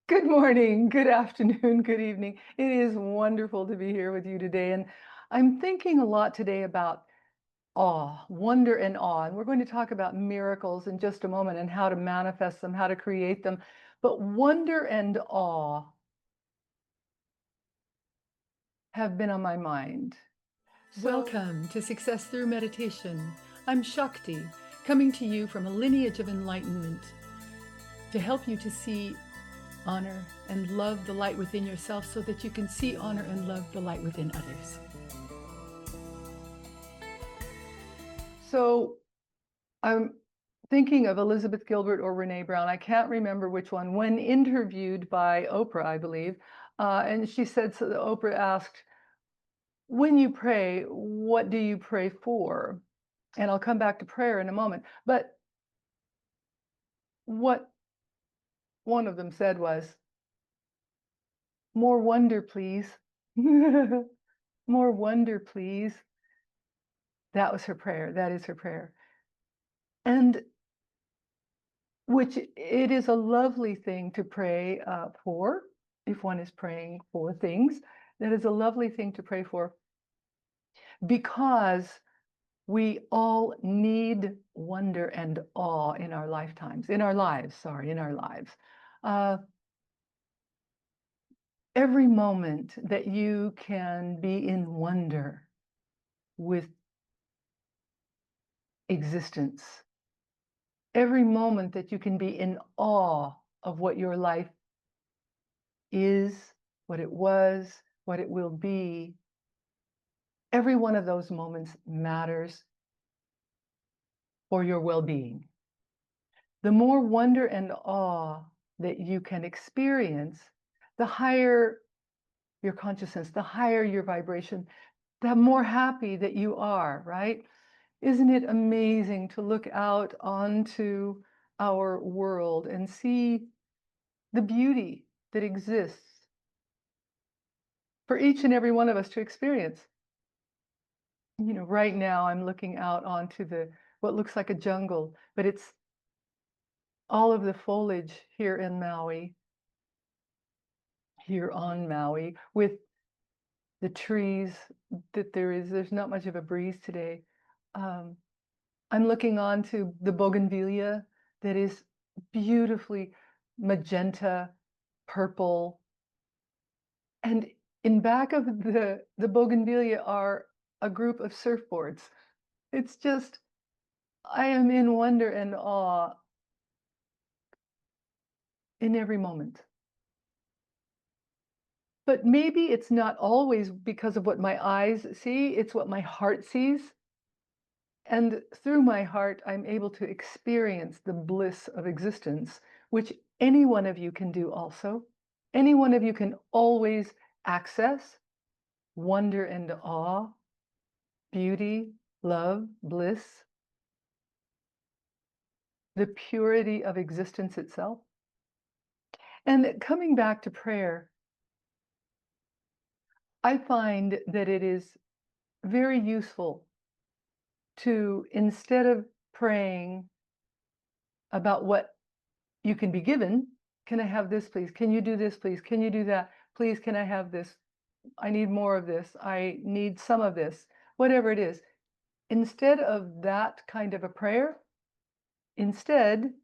Good morning, good afternoon, good evening. It is wonderful to be here with you today. And I'm thinking a lot today about awe, wonder and awe. And we're going to talk about miracles in just a moment and how to manifest them, how to create them. But wonder and awe have been on my mind. Welcome to Success Through Meditation. I'm Shakti, coming to you from a lineage of enlightenment to help you to see, honor, and love the light within yourself so that you can see, honor, and love the light within others. So I'm thinking of Elizabeth Gilbert or Brene Brown. I can't remember which one, when interviewed by Oprah, I believe. And she said, so Oprah asked, when you pray, what do you pray for? And I'll come back to prayer in a moment. But what one of them said was, more wonder, please. More wonder, please. That was her prayer. That is her prayer. And which it is a lovely thing to pray for, if one is praying for things. That is a lovely thing to pray for, because we all need wonder and awe in our lifetimes, in our lives, in our lives. Every moment that you can be in wonder with existence, every moment that you can be in awe of what your life is, what it was, what it will be, every one of those moments matters for your well-being. The more wonder and awe that you can experience, the higher your consciousness, the higher your vibration, the more happy that you are, right? Isn't it amazing to look out onto our world and see the beauty that exists for each and every one of us to experience? You know, right now I'm looking out onto what looks like a jungle, but it's all of the foliage here in Maui, here on Maui, with the trees that there's not much of a breeze today. I'm looking on to the bougainvillea that is beautifully magenta, purple. And in back of the bougainvillea are a group of surfboards. It's just, I am in wonder and awe in every moment. But maybe it's not always because of what my eyes see, it's what my heart sees. And through my heart, I'm able to experience the bliss of existence, which any one of you can do also. Any one of you can always access wonder and awe, beauty, love, bliss, the purity of existence itself. And coming back to prayer, I find that it is very useful to, instead of praying about what you can be given, can I have this, please? Can you do this, please? Can you do that? Please, can I have this? I need more of this. I need some of this, whatever it is. Instead of that kind of a prayer, instead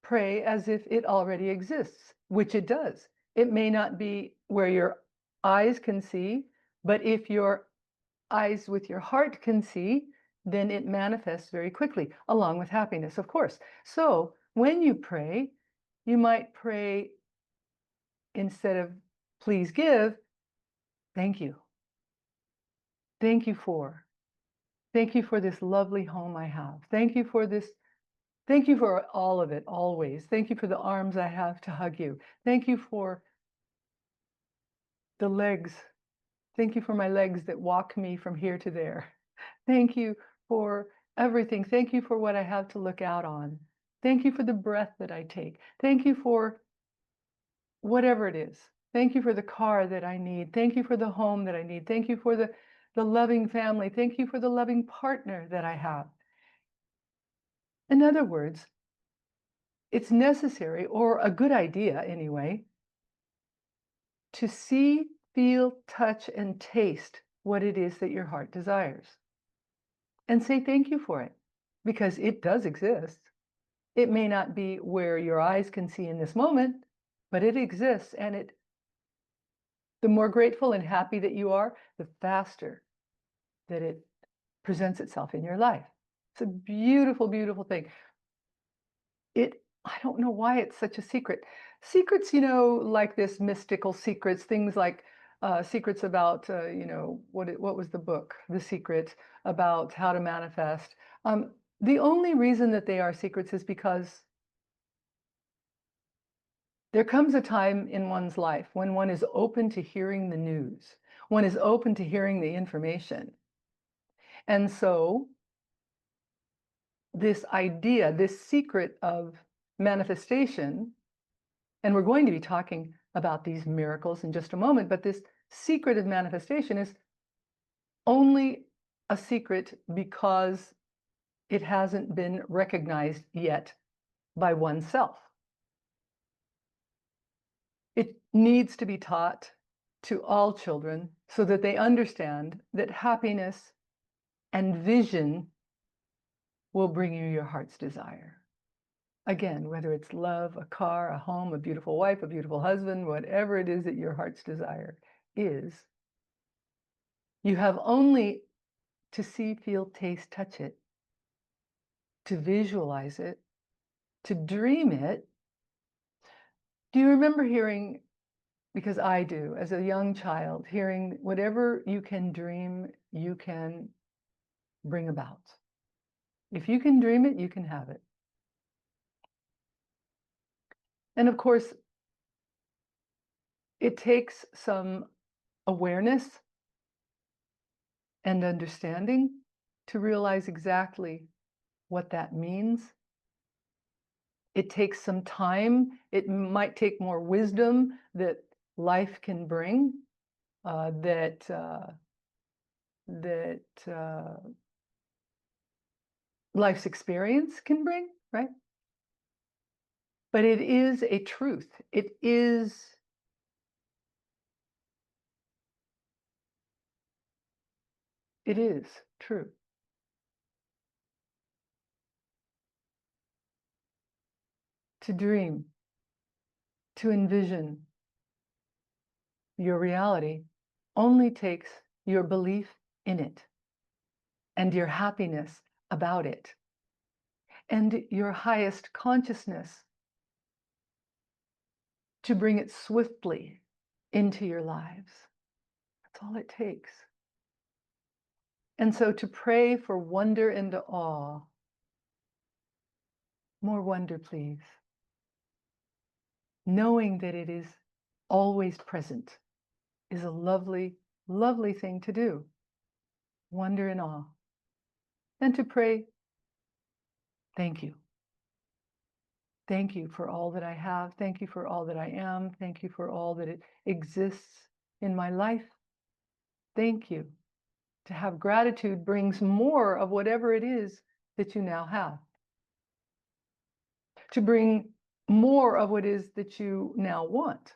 pray as if it already exists, which it does. It may not be where your eyes can see, but if your eyes with your heart can see, then it manifests very quickly, along with happiness, of course. So when you pray, you might pray, instead of please give, thank you. Thank you for. Thank you for this lovely home I have. Thank you for this. Thank you for all of it, always. Thank you for the arms I have to hug you. Thank you for the legs. Thank you for my legs that walk me from here to there. Thank you for everything. Thank you for what I have to look out on. Thank you for the breath that I take. Thank you for whatever it is. Thank you for the car that I need. Thank you for the home that I need. Thank you for the loving family. Thank you for the loving partner that I have. In other words, it's necessary, or a good idea anyway, to see, feel, touch, and taste what it is that your heart desires. And say thank you for it, because it does exist. It may not be where your eyes can see in this moment, but it exists. And the more grateful and happy that you are, the faster that it presents itself in your life. It's a beautiful, beautiful thing. I don't know why it's such a secret. Secrets, like this mystical secrets, things like secrets about, what was the book, The Secret, about how to manifest. The only reason that they are secrets is because there comes a time in one's life when one is open to hearing the news, one is open to hearing the information. And so this idea, this secret of manifestation, and we're going to be talking about these miracles in just a moment, but this secret of manifestation is only a secret because it hasn't been recognized yet by oneself. It needs to be taught to all children so that they understand that happiness and vision will bring you your heart's desire. Again, whether it's love, a car, a home, a beautiful wife, a beautiful husband, whatever it is that your heart's desire is, you have only to see, feel, taste, touch it, to visualize it, to dream it. Do you remember hearing, because I do, as a young child, hearing whatever you can dream, you can bring about. If you can dream it, you can have it. And of course, it takes some awareness and understanding to realize exactly what that means. It takes some time. It might take more wisdom that life can bring, that life's experience can bring, right? But it is a truth. It is true. To dream, to envision your reality only takes your belief in it and your happiness about it and your highest consciousness to bring it swiftly into your lives. That's all it takes. And so to pray for wonder and awe, more wonder, please, knowing that it is always present is a lovely, lovely thing to do. Wonder and awe. And to pray, thank you. Thank you for all that I have. Thank you for all that I am. Thank you for all that it exists in my life. Thank you. To have gratitude brings more of whatever it is that you now have. To bring more of what it is that you now want.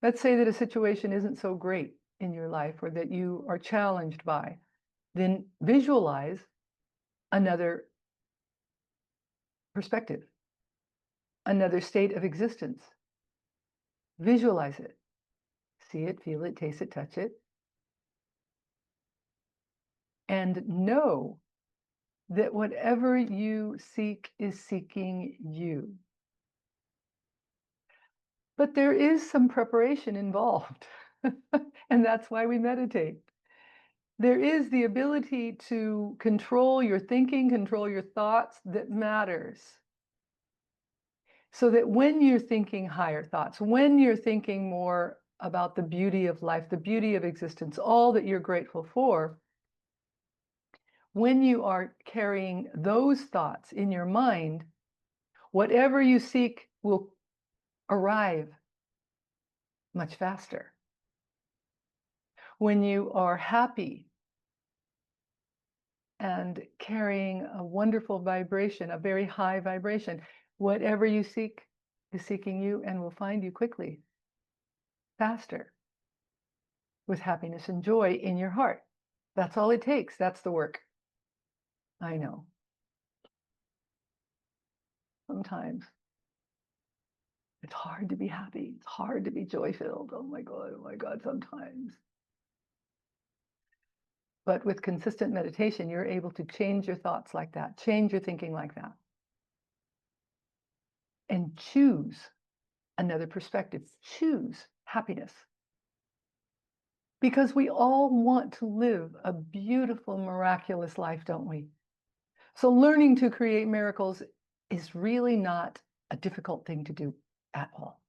Let's say that a situation isn't so great in your life or that you are challenged by. Then visualize another perspective, another state of existence. Visualize it. See it, feel it, taste it, touch it. And know that whatever you seek is seeking you. But there is some preparation involved. And that's why we meditate. There is the ability to control your thinking, control your thoughts that matters. So that when you're thinking higher thoughts, when you're thinking more about the beauty of life, the beauty of existence, all that you're grateful for, when you are carrying those thoughts in your mind, whatever you seek will arrive much faster. When you are happy and carrying a wonderful vibration, a very high vibration, whatever you seek is seeking you and will find you quickly. faster with happiness and joy in your heart. That's all it takes. That's the work. I know. Sometimes it's hard to be happy. It's hard to be joy-filled. Oh my God, sometimes. But with consistent meditation, you're able to change your thoughts like that, change your thinking like that, and choose another perspective, choose happiness. Because we all want to live a beautiful, miraculous life, don't we? So learning to create miracles is really not a difficult thing to do at all.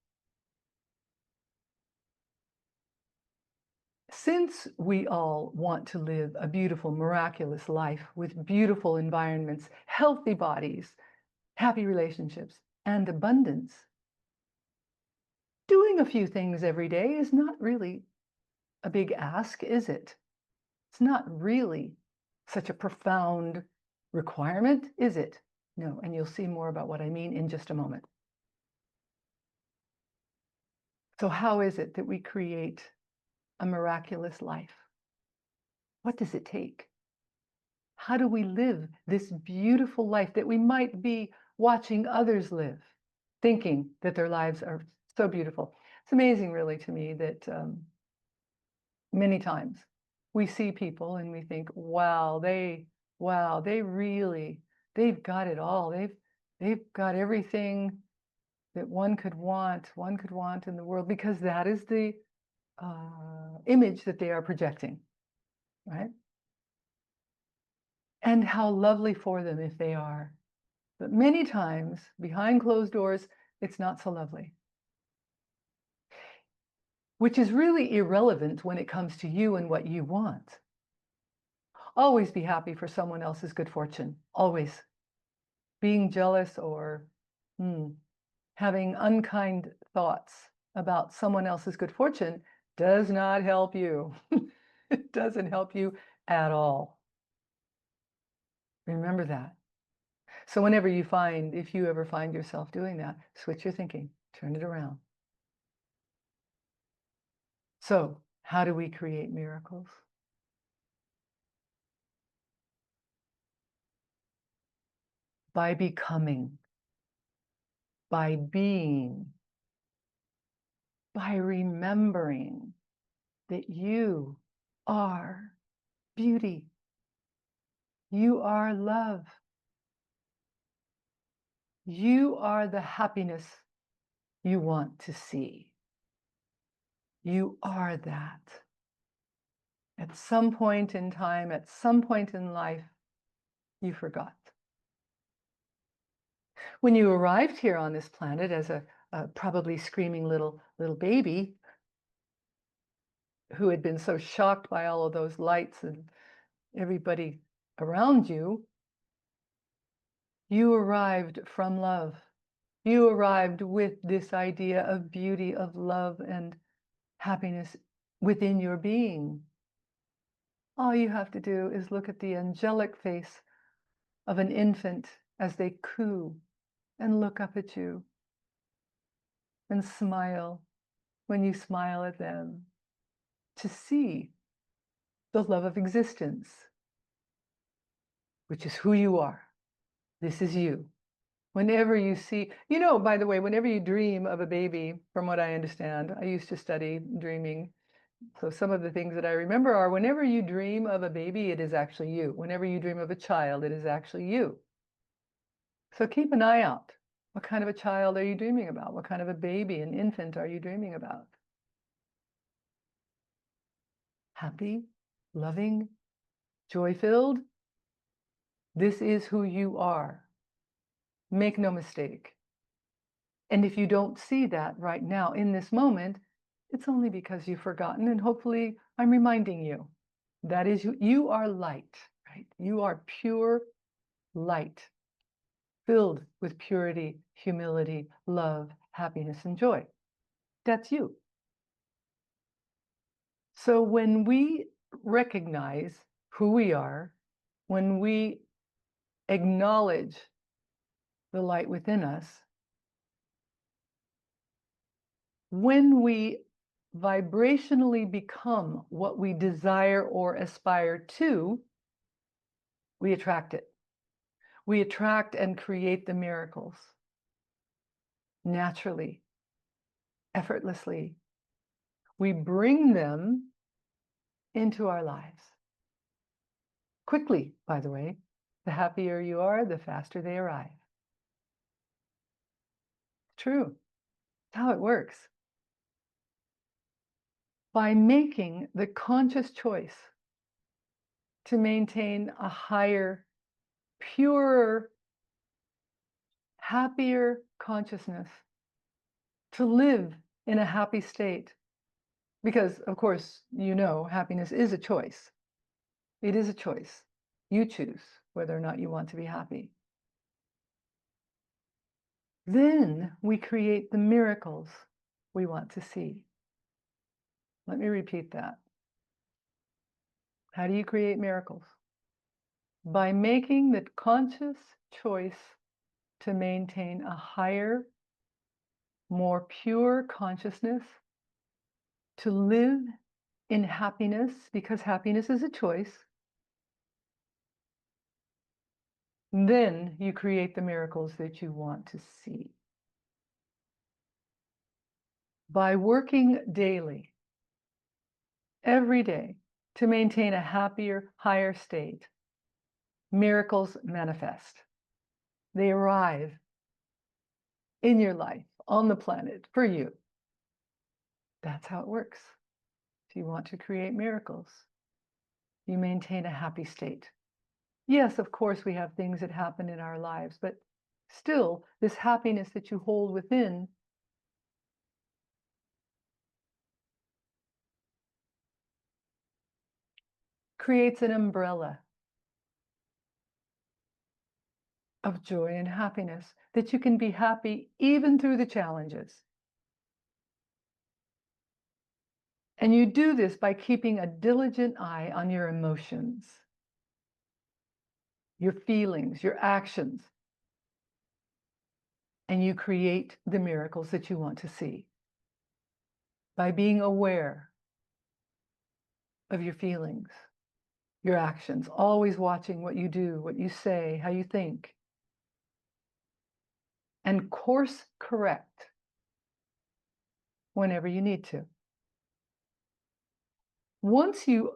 Since we all want to live a beautiful, miraculous life with beautiful environments, healthy bodies, happy relationships, and abundance, doing a few things every day is not really a big ask, is it? It's not really such a profound requirement, is it? No, and you'll see more about what I mean in just a moment. So how is it that we create a miraculous life? What does it take? How do we live this beautiful life that we might be watching others live, thinking that their lives are so beautiful? It's amazing, really, to me that many times we see people and we think, wow, they've got it all. They've got everything that one could want in the world, because that is the image that they are projecting, right? And how lovely for them if they are. But many times, behind closed doors, it's not so lovely. Which is really irrelevant when it comes to you and what you want. Always be happy for someone else's good fortune. Always. Being jealous or having unkind thoughts about someone else's good fortune does not help you. It doesn't help you at all. Remember that. So whenever you find, if you ever find yourself doing that, switch your thinking, turn it around. So how do we create miracles? By becoming, by being, by remembering that you are beauty. You are love. You are the happiness you want to see. You are that. At some point in time, at some point in life, you forgot. When you arrived here on this planet as a probably screaming little baby who had been so shocked by all of those lights and everybody around you, you arrived from love. You arrived with this idea of beauty, of love and happiness within your being. All you have to do is look at the angelic face of an infant as they coo and look up at you and smile when you smile at them, to see the love of existence, which is who you are. This is you. Whenever you see, by the way, whenever you dream of a baby, from what I understand, I used to study dreaming. So some of the things that I remember are, whenever you dream of a baby, it is actually you. Whenever you dream of a child, it is actually you. So keep an eye out. What kind of a child are you dreaming about? What kind of a baby, an infant, are you dreaming about? Happy, loving, joy-filled? This is who you are. Make no mistake. And if you don't see that right now in this moment, it's only because you've forgotten, and hopefully I'm reminding you. That is, you are light, right? You are pure light, filled with purity, humility, love, happiness, and joy. That's you. So when we recognize who we are, when we acknowledge the light within us, when we vibrationally become what we desire or aspire to, we attract it. We attract and create the miracles naturally, effortlessly. We bring them into our lives. Quickly, by the way. The happier you are, the faster they arrive. True. That's how it works. By making the conscious choice to maintain a higher, purer, happier consciousness, to live in a happy state. Because, of course, you know, happiness is a choice. It is a choice. You choose whether or not you want to be happy. Then we create the miracles we want to see. Let me repeat that. How do you create miracles? By making the conscious choice to maintain a higher, more pure consciousness, to live in happiness, because happiness is a choice. Then you create the miracles that you want to see. By working daily, every day, to maintain a happier, higher state, miracles manifest. They arrive in your life, on the planet, for you. That's how it works. If you want to create miracles, you maintain a happy state. Yes, of course, we have things that happen in our lives, but still, this happiness that you hold within creates an umbrella of joy and happiness, that you can be happy even through the challenges. And you do this by keeping a diligent eye on your emotions, your feelings, your actions. And you create the miracles that you want to see by being aware of your feelings, your actions, always watching what you do, what you say, how you think. And course correct whenever you need to. Once you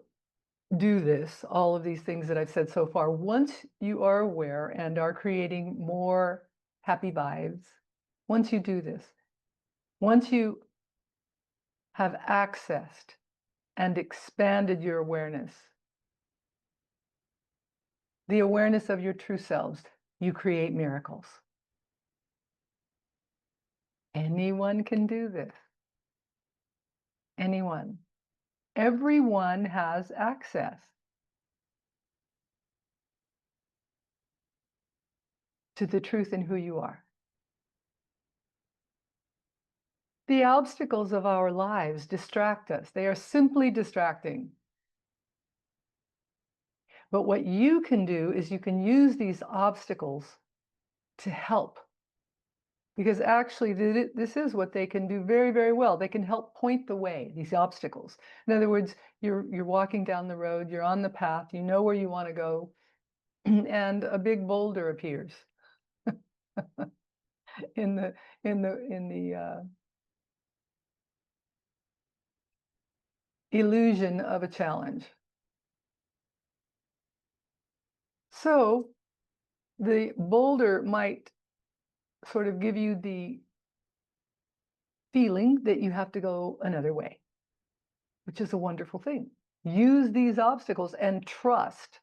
do this, all of these things that I've said so far, once you are aware and are creating more happy vibes, once you do this, once you have accessed and expanded your awareness, the awareness of your true selves, you create miracles. Anyone can do this. Anyone. Everyone has access to the truth in who you are. The obstacles of our lives distract us. They are simply distracting. But what you can do is you can use these obstacles to help. Because actually, this is what they can do very, very well. They can help point the way, these obstacles. In other words, you're walking down the road, you're on the path, you know where you want to go, and a big boulder appears in the illusion of a challenge. So the boulder might sort of give you the feeling that you have to go another way, which is a wonderful thing. Use these obstacles and trust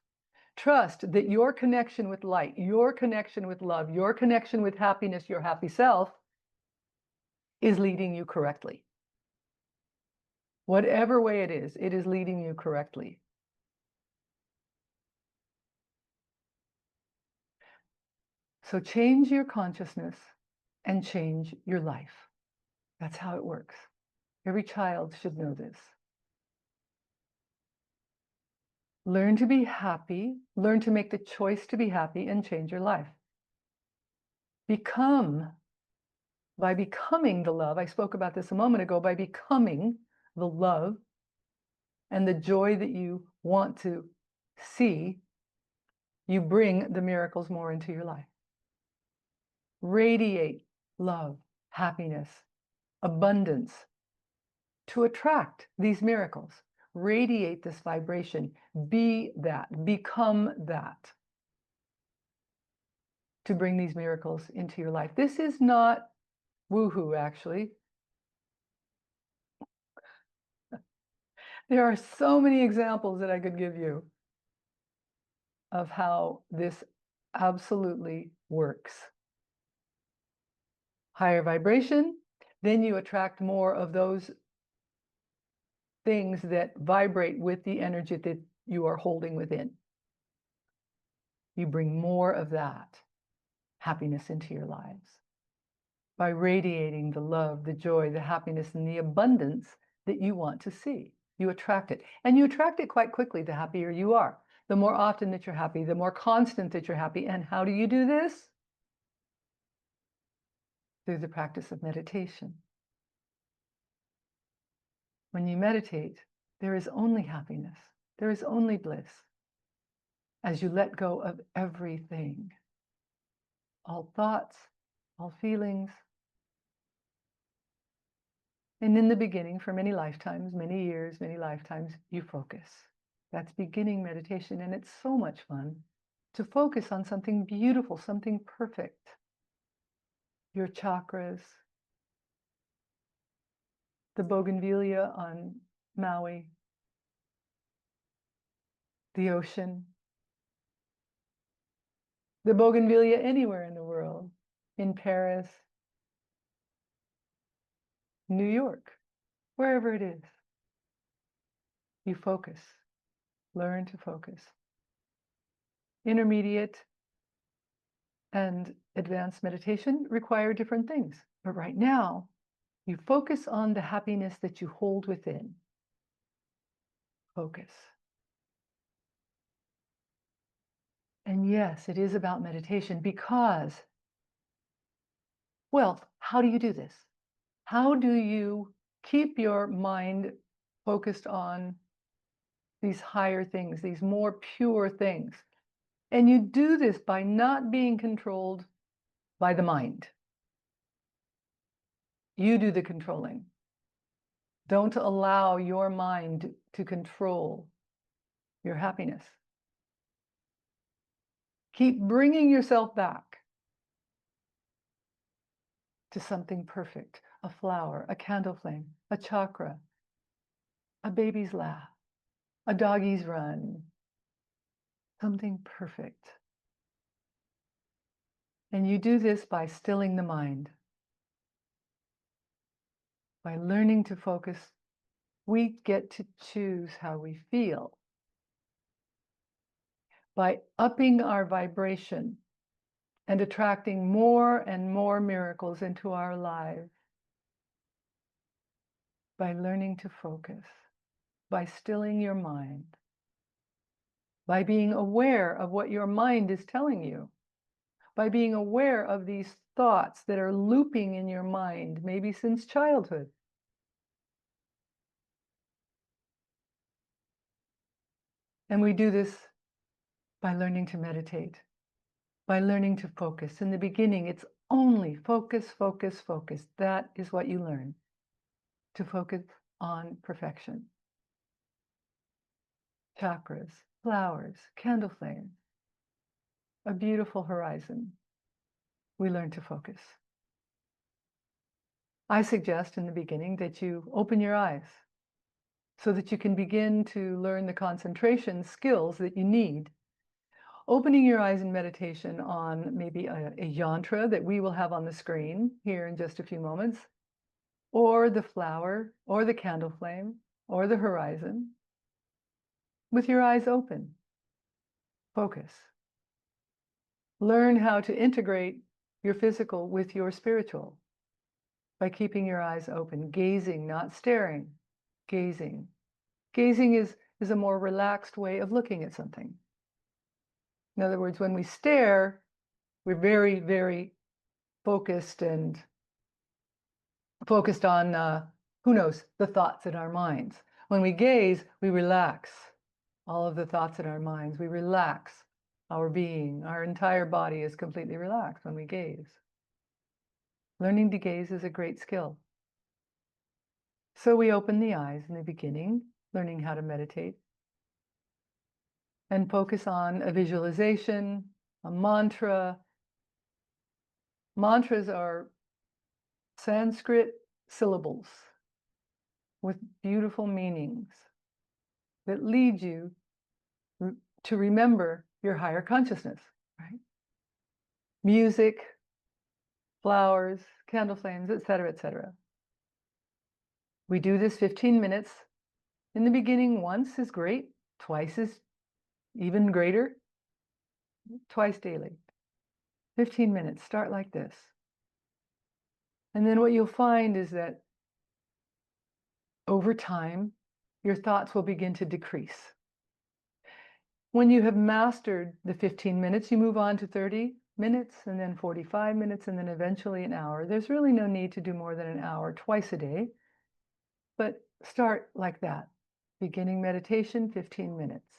that your connection with light, your connection with love, your connection with happiness, your happy self is leading you correctly. Whatever way it is leading you correctly. So change your consciousness and change your life. That's how it works. Every child should know this. Learn to be happy, learn to make the choice to be happy and change your life. By becoming the love, I spoke about this a moment ago, by becoming the love and the joy that you want to see, you bring the miracles more into your life. Radiate love, happiness, abundance to attract these miracles. Radiate this vibration. Be that. Become that. To bring these miracles into your life. This is not woohoo, actually. There are so many examples that I could give you of how this absolutely works. Higher vibration, then you attract more of those things that vibrate with the energy that you are holding within. You bring more of that happiness into your lives by radiating the love, the joy, the happiness, and the abundance that you want to see. You attract it. And you attract it quite quickly the happier you are. The more often that you're happy, the more constant that you're happy. And how do you do this? Through the practice of meditation. When you meditate, there is only happiness. There is only bliss. As you let go of everything, all thoughts, all feelings. And in the beginning, for many lifetimes, many years, many lifetimes, you focus. That's beginning meditation, and it's so much fun to focus on something beautiful, something perfect. Your chakras, the bougainvillea on Maui, the ocean, the bougainvillea anywhere in the world, in Paris, New York, wherever it is. You focus, learn to focus. Intermediate and advanced meditation require different things. But right now, you focus on the happiness that you hold within. Focus. And yes, it is about meditation because, well, how do you do this? How do you keep your mind focused on these higher things, these more pure things? And you do this by not being controlled by the mind. You do the controlling. Don't allow your mind to control your happiness. Keep bringing yourself back to something perfect, a flower, a candle flame, a chakra, a baby's laugh, a doggy's run, something perfect. And you do this by stilling the mind, by learning to focus. We get to choose how we feel. By upping our vibration and attracting more and more miracles into our lives, by learning to focus, by stilling your mind, by being aware of what your mind is telling you, by being aware of these thoughts that are looping in your mind, maybe since childhood. And we do this by learning to meditate, by learning to focus. In the beginning, it's only focus, focus, focus. That is what you learn, to focus on perfection. Chakras, flowers, candle flames, a beautiful horizon. We learn to focus. I suggest in the beginning that you open your eyes so that you can begin to learn the concentration skills that you need. Opening your eyes in meditation on maybe a yantra that we will have on the screen here in just a few moments, or the flower, or the candle flame, or the horizon, with your eyes open. Focus. Learn how to integrate your physical with your spiritual by keeping your eyes open, gazing, not staring, gazing. Gazing is a more relaxed way of looking at something. In other words, when we stare, we're very, very focused and focused on who knows, the thoughts in our minds. When we gaze, we relax all of the thoughts in our minds. We relax our being. Our entire body is completely relaxed when we gaze. Learning to gaze is a great skill. So we open the eyes in the beginning, learning how to meditate, and focus on a visualization, a mantra. Mantras are Sanskrit syllables with beautiful meanings that lead you to remember your higher consciousness, right? Music, flowers, candle flames, etc., etc. We do this 15 minutes. In the beginning, once is great, twice is even greater, twice daily. 15 minutes, start like this. And then what you'll find is that over time, your thoughts will begin to decrease. When you have mastered the 15 minutes, you move on to 30 minutes and then 45 minutes and then eventually an hour. There's really no need to do more than an hour twice a day, but start like that. Beginning meditation, 15 minutes.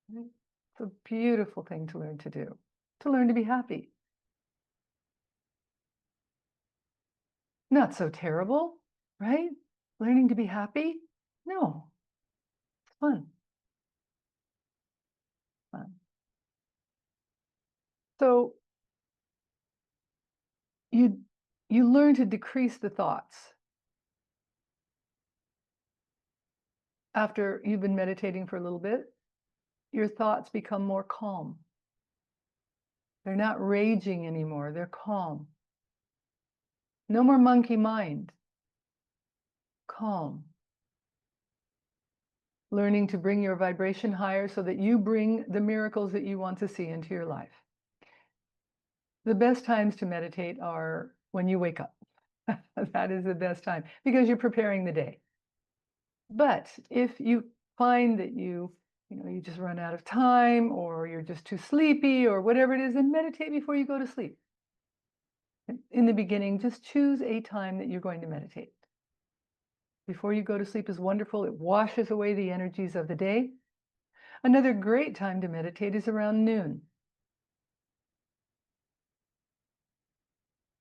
It's a beautiful thing to learn to do, to learn to be happy. Not so terrible, right? Learning to be happy? No, it's fun. Fun. So you learn to decrease the thoughts. After you've been meditating for a little bit, your thoughts become more calm. They're not raging anymore, they're calm. No more monkey mind. Calm. Learning to bring your vibration higher so that you bring the miracles that you want to see into your life. The best times to meditate are when you wake up. That is the best time because you're preparing the day. But if you find that you just run out of time or you're just too sleepy or whatever it is, then meditate before you go to sleep. In the beginning, just choose a time that you're going to meditate. Before you go to sleep is wonderful. It washes away the energies of the day. Another great time to meditate is around noon.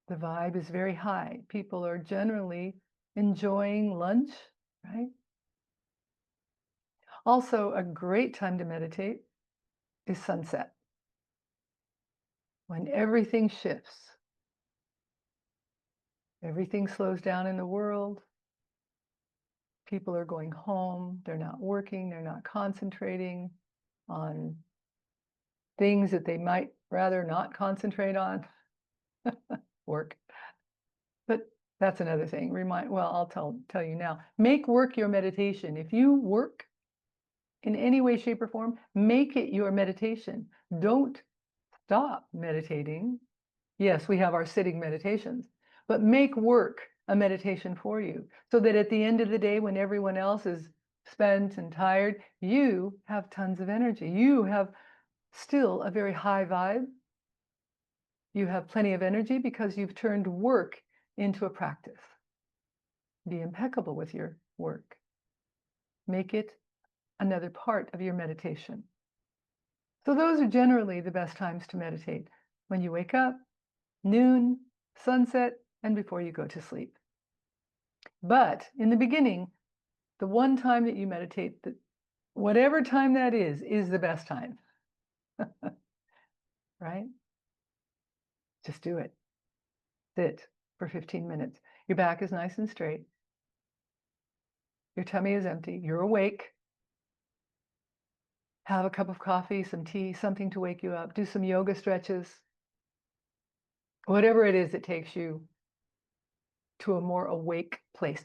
The vibe is very high. People are generally enjoying lunch, right? Also, a great time to meditate is sunset, when everything shifts. Everything slows down in the world. People are going home. They're not working. They're not concentrating on things that they might rather not concentrate on. Work. But that's another thing. I'll tell you now. Make work your meditation. If you work in any way, shape, or form, make it your meditation. Don't stop meditating. Yes, we have our sitting meditations, but make work a meditation for you so that at the end of the day, when everyone else is spent and tired, you have tons of energy. You have still a very high vibe. You have plenty of energy because you've turned work into a practice. Be impeccable with your work. Make it another part of your meditation. So those are generally the best times to meditate. When you wake up, noon, sunset, and before you go to sleep. But in the beginning, the one time that you meditate, whatever time that is the best time. Right? Just do it. Sit for 15 minutes. Your back is nice and straight. Your tummy is empty. You're awake. Have a cup of coffee, some tea, something to wake you up. Do some yoga stretches. Whatever it is that takes you to a more awake place.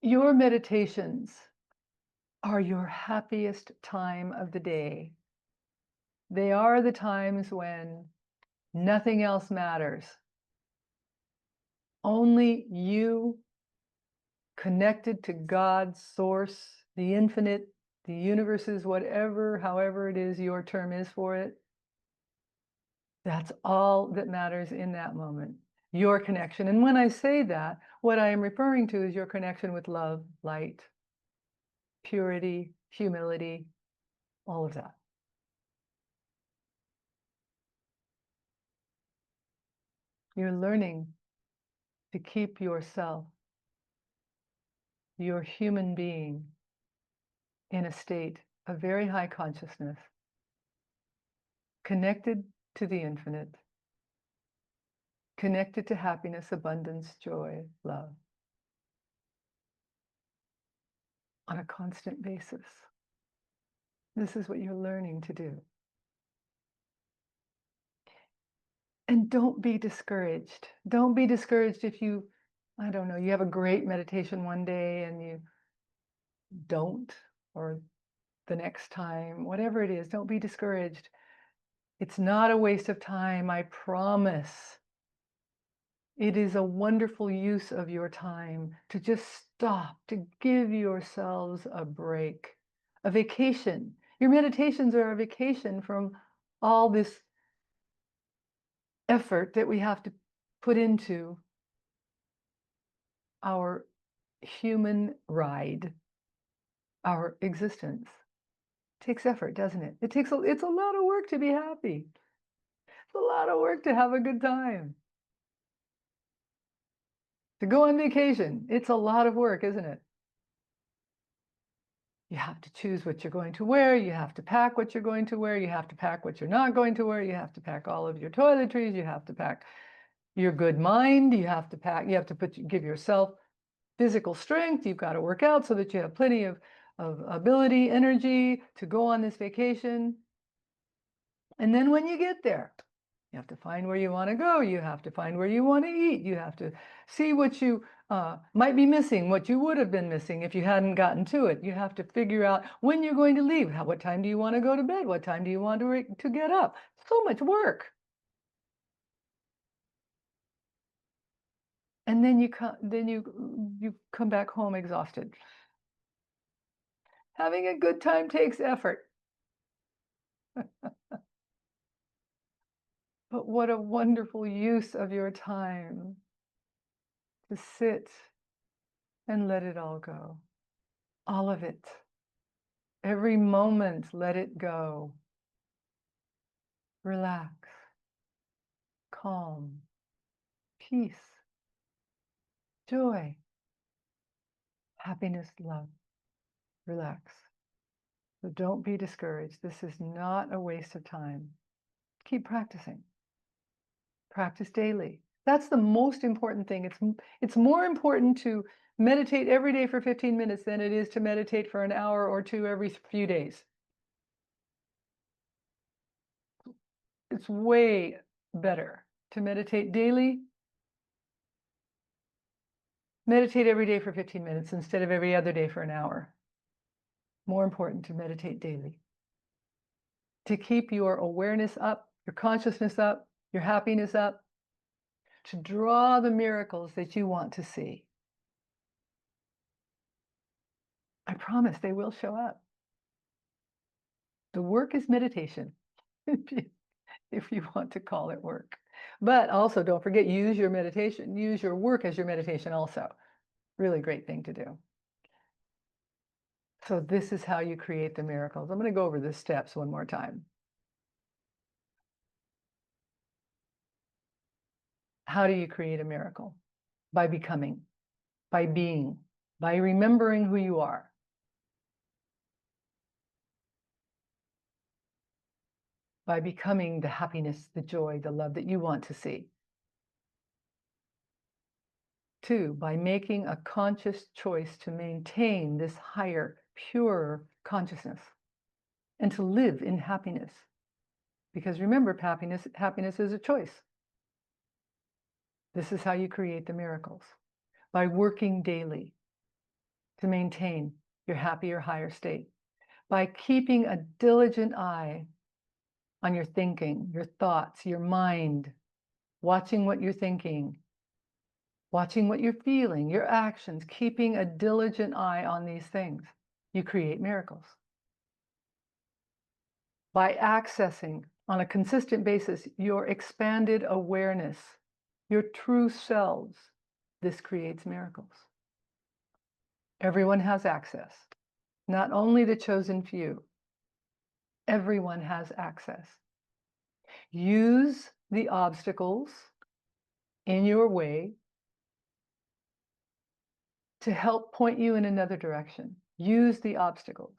Your meditations are your happiest time of the day. They are the times when nothing else matters. Only you, connected to God's source, the infinite, the universes, however it is your term is for it. That's all that matters in that moment, your connection. And when I say that, What I am referring to is your connection with love, light, purity, humility, all of that. You're learning to keep yourself, your human being, in a state of very high consciousness, connected to the infinite, connected to happiness, abundance, joy, love, on a constant basis. This is what you're learning to do. And don't be discouraged. Don't be discouraged if you, I don't know, you have a great meditation one day and you don't, or the next time, whatever it is, don't be discouraged. It's not a waste of time, I promise. It is a wonderful use of your time to just stop, to give yourselves a break, a vacation. Your meditations are a vacation from all this effort that we have to put into our human ride, our existence. It takes effort, doesn't it? It's a lot of work to be happy. It's a lot of work to have a good time. To go on vacation, it's a lot of work, isn't it? You have to choose what you're going to wear. You have to pack what you're going to wear. You have to pack what you're not going to wear. You have to pack all of your toiletries. You have to pack your good mind. You have to pack, you have to give yourself physical strength. You've got to work out so that you have plenty of ability, energy to go on this vacation. And then when you get there, you have to find where you want to go. You have to find where you want to eat. You have to see what you might be missing, what you would have been missing if you hadn't gotten to it. You have to figure out when you're going to leave. What time do you want to go to bed? What time do you want to get up? So much work. And then you come back home exhausted. Having a good time takes effort. But what a wonderful use of your time to sit and let it all go. All of it. Every moment, let it go. Relax. Calm. Peace. Joy. Happiness, love. Relax. So don't be discouraged. This is not a waste of time. Keep practicing. Practice daily. That's the most important thing. It's more important to meditate every day for 15 minutes than it is to meditate for an hour or two every few days. It's way better to meditate daily. Meditate every day for 15 minutes instead of every other day for an hour. More important to meditate daily. To keep your awareness up, your consciousness up, your happiness up, to draw the miracles that you want to see. I promise they will show up. The work is meditation, if you want to call it work. But also don't forget, use your meditation, use your work as your meditation also. Really great thing to do. So this is how you create the miracles. I'm going to go over the steps one more time. How do you create a miracle? By becoming, by being, by remembering who you are. By becoming the happiness, the joy, the love that you want to see. 2, by making a conscious choice to maintain this higher, purer consciousness and to live in happiness. Because remember, happiness is a choice. This is how you create the miracles. By working daily to maintain your happier, higher state. By keeping a diligent eye on your thinking, your thoughts, your mind, watching what you're thinking, watching what you're feeling, your actions, keeping a diligent eye on these things. You create miracles. By accessing on a consistent basis your expanded awareness, your true selves, this creates miracles. Everyone has access, not only the chosen few. Everyone has access. Use the obstacles in your way to help point you in another direction. Use the obstacles.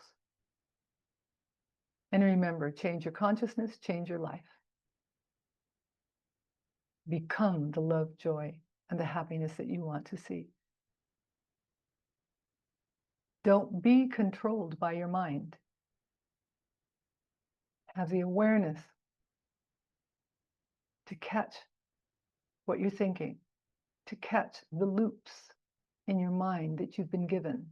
And remember, change your consciousness, change your life. Become the love, joy, and the happiness that you want to see. Don't be controlled by your mind. Have the awareness to catch what you're thinking, to catch the loops in your mind that you've been given.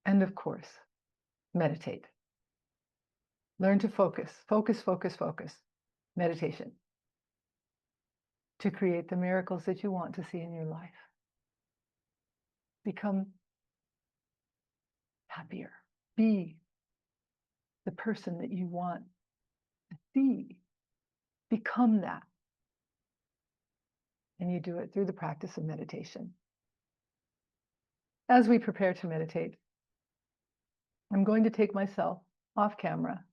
And of course, meditate. Learn to focus, focus, focus, focus. Meditation. To create the miracles that you want to see in your life. Become happier. Be the person that you want to see. Become that. And you do it through the practice of meditation. As we prepare to meditate, I'm going to take myself off camera.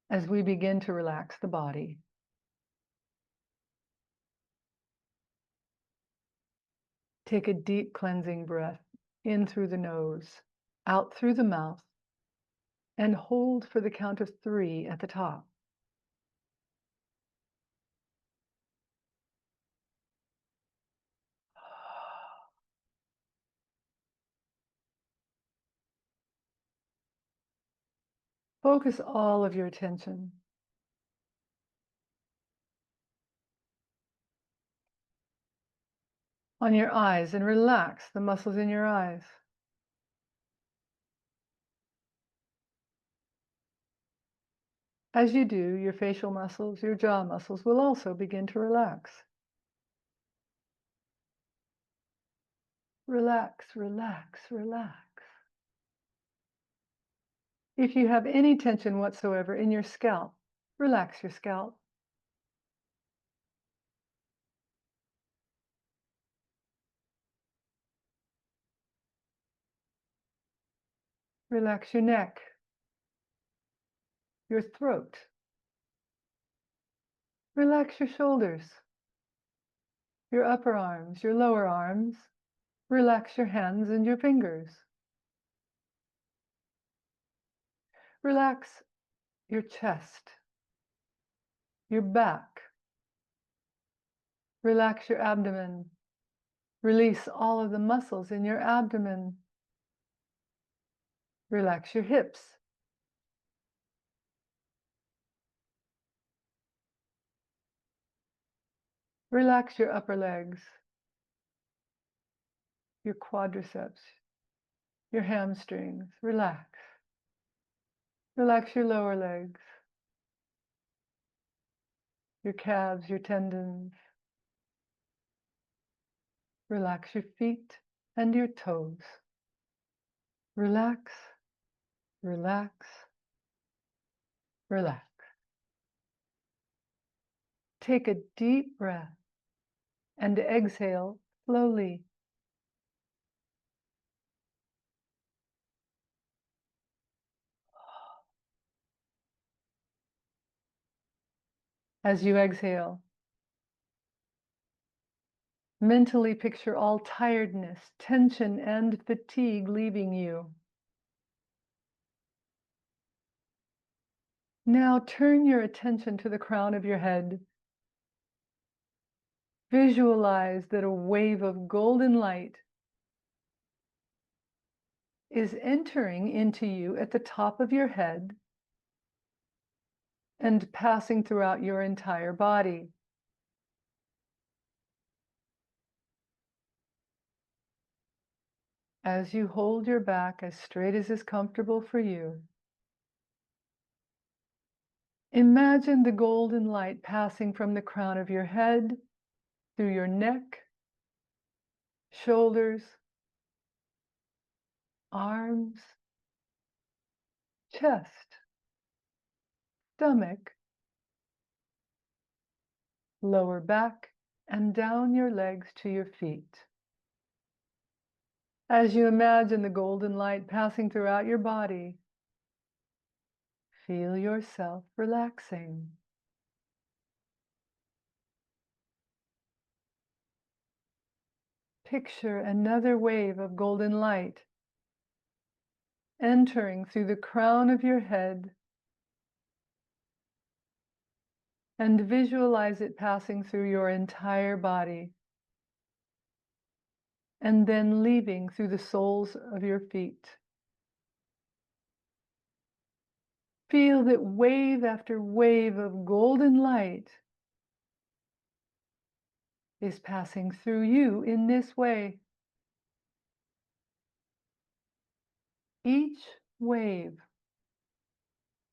As we begin to relax the body, take a deep cleansing breath in through the nose, out through the mouth, and hold for the count of 3 at the top. Focus all of your attention on your eyes and relax the muscles in your eyes. As you do, your facial muscles, your jaw muscles will also begin to relax. Relax, relax, relax. If you have any tension whatsoever in your scalp, relax your scalp. Relax your neck, your throat. Relax your shoulders, your upper arms, your lower arms. Relax your hands and your fingers. Relax your chest, your back. Relax your abdomen. Release all of the muscles in your abdomen. Relax your hips. Relax your upper legs, your quadriceps, your hamstrings. Relax. Relax your lower legs, your calves, your tendons. Relax your feet and your toes. Relax, relax, relax. Take a deep breath and exhale slowly. As you exhale, mentally picture all tiredness, tension, and fatigue leaving you. Now turn your attention to the crown of your head. Visualize that a wave of golden light is entering into you at the top of your head and passing throughout your entire body. As you hold your back as straight as is comfortable for you, imagine the golden light passing from the crown of your head through your neck, shoulders, arms, chest, stomach, lower back, and down your legs to your feet. As you imagine the golden light passing throughout your body, feel yourself relaxing. Picture another wave of golden light entering through the crown of your head, and visualize it passing through your entire body, and then leaving through the soles of your feet. Feel that wave after wave of golden light is passing through you in this way. Each wave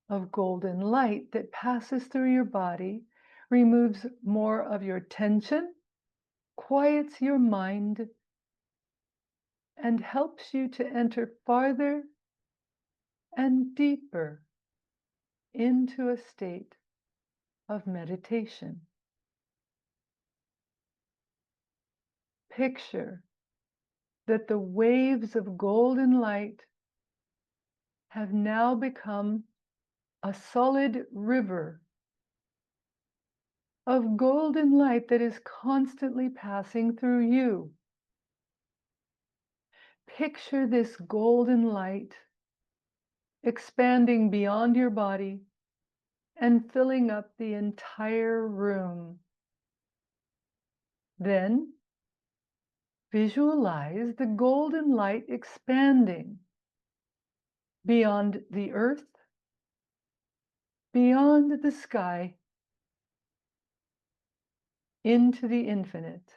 of golden light that passes through your body removes more of your tension, quiets your mind, and helps you to enter farther and deeper into a state of meditation. Picture that the waves of golden light have now become a solid river of golden light that is constantly passing through you. Picture this golden light expanding beyond your body and filling up the entire room. Then visualize the golden light expanding beyond the earth, beyond the sky, into the infinite.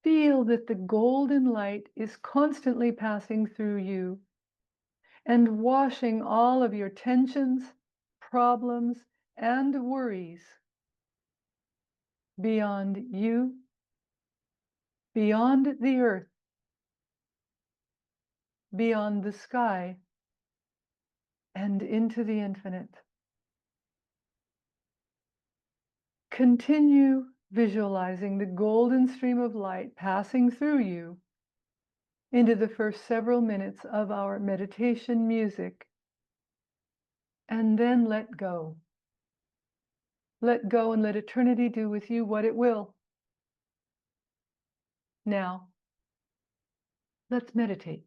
Feel that the golden light is constantly passing through you and washing all of your tensions, problems, and worries beyond you, beyond the earth, beyond the sky, and into the infinite. Continue visualizing the golden stream of light passing through you into the first several minutes of our meditation music, and then let go. Let go and let eternity do with you what it will. Now, let's meditate.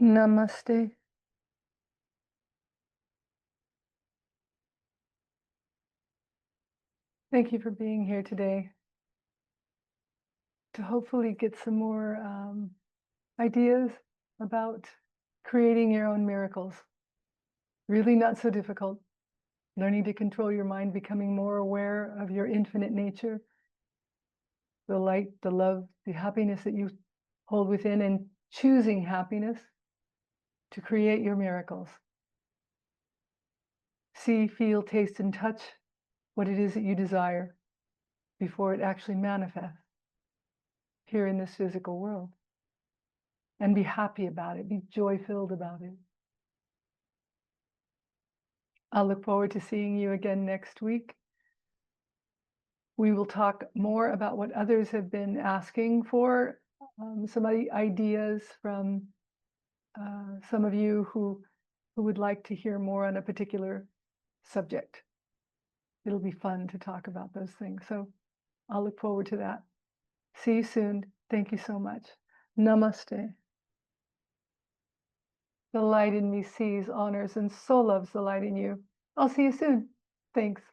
Namaste. Thank you for being here today to hopefully get some more ideas about creating your own miracles. Really not so difficult. Learning to control your mind, becoming more aware of your infinite nature, the light, the love, the happiness that you hold within, and choosing happiness to create your miracles. See, feel, taste, and touch what it is that you desire before it actually manifests here in this physical world. And be happy about it, be joy-filled about it. I'll look forward to seeing you again next week. We will talk more about what others have been asking for, some ideas from some of you who would like to hear more on a particular subject. It'll be fun to talk about those things. So I'll look forward to that. See you soon. Thank you so much. Namaste. The light in me sees, honors, and so loves the light in you. I'll see you soon. Thanks.